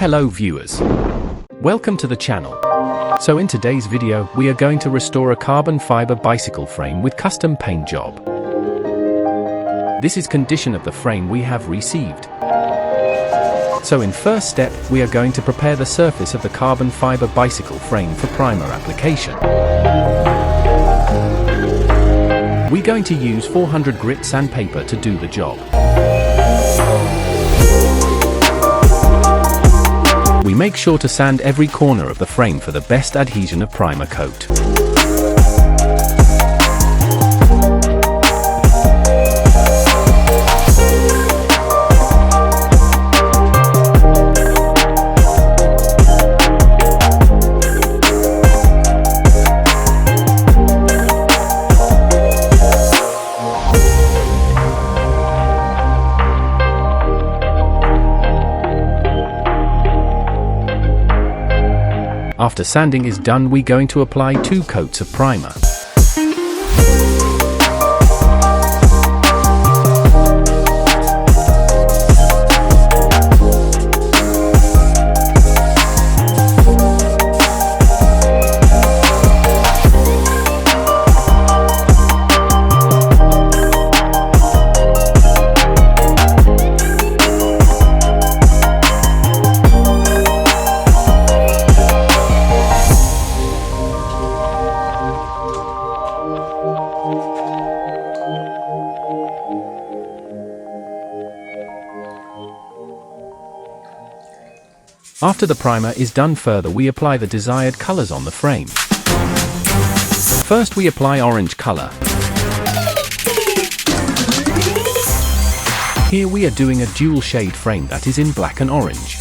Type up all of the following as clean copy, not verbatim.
Hello viewers, welcome to the channel. So in today's video we are going to restore a carbon fiber bicycle frame with custom paint job. This is condition of the frame we have received. So in first step we are going to prepare the surface of the carbon fiber bicycle frame for primer application. We're going to use 400 grit sandpaper to do the job. We make sure to sand every corner of the frame for the best adhesion of primer coat. After sanding is done, we're going to apply 2 coats of primer. After the primer is done, further we apply the desired colors on the frame. First we apply orange color. Here we are doing a dual shade frame that is in black and orange.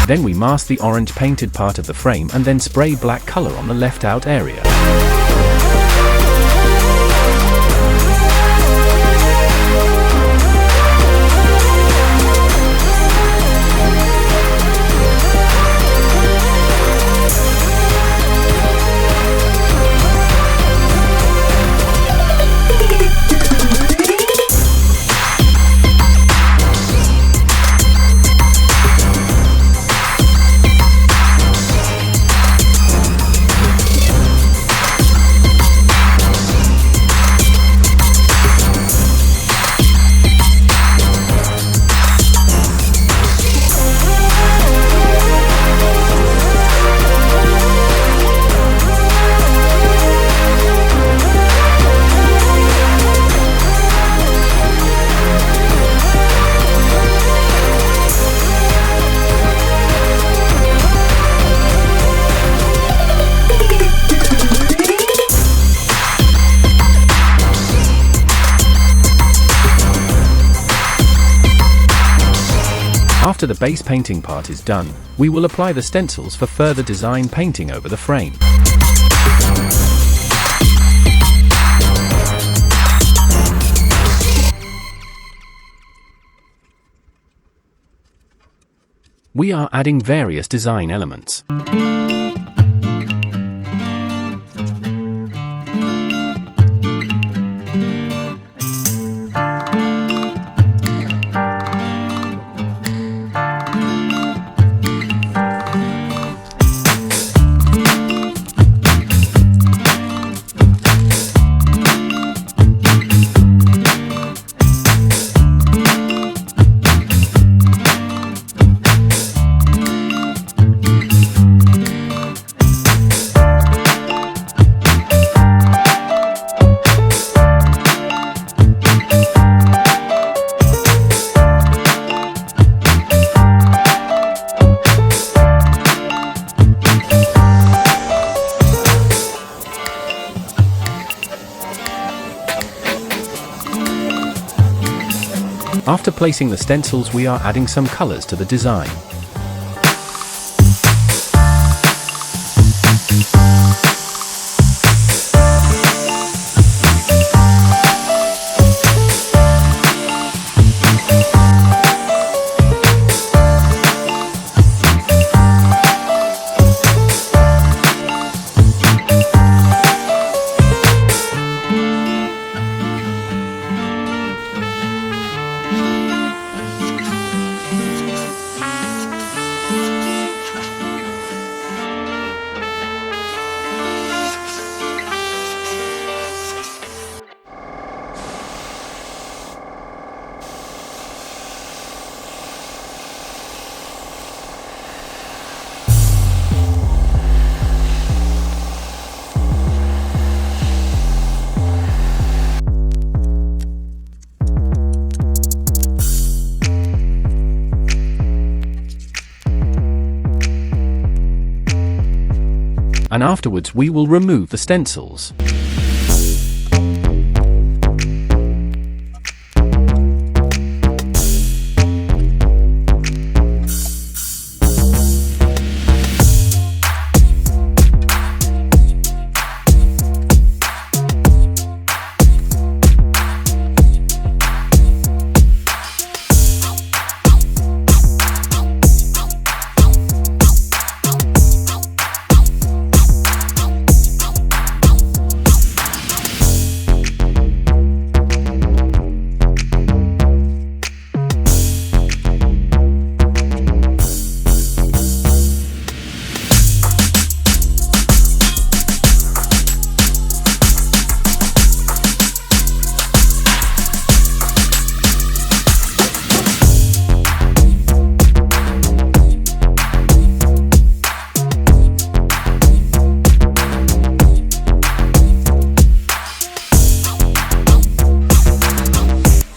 Then we mask the orange painted part of the frame and then spray black color on the left out area. After the base painting part is done, we will apply the stencils for further design painting over the frame. We are adding various design elements. After placing the stencils, we are adding some colors to the design. And afterwards we will remove the stencils.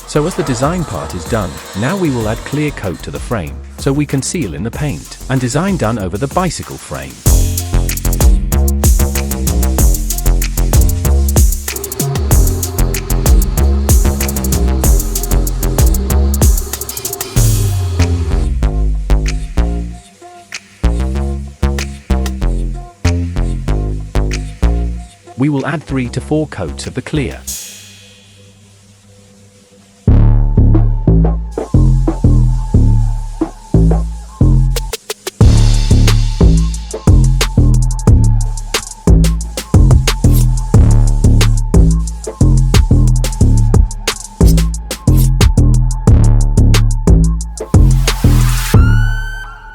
So as the design part is done, now we will add clear coat to the frame, so we can seal in the paint, and design done over the bicycle frame. We will add 3 to 4 coats of the clear.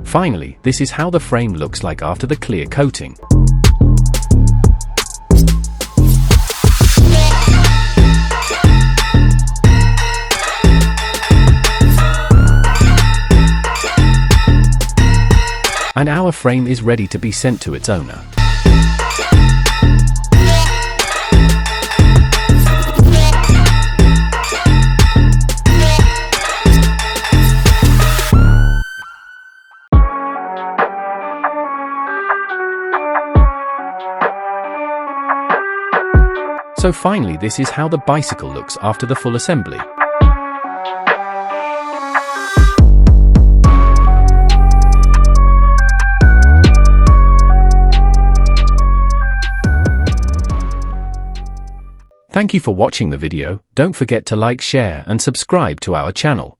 Finally, this is how the frame looks like after the clear coating. And our frame is ready to be sent to its owner. So finally, this is how the bicycle looks after the full assembly. Thank you for watching the video. Don't forget to like, share and subscribe to our channel.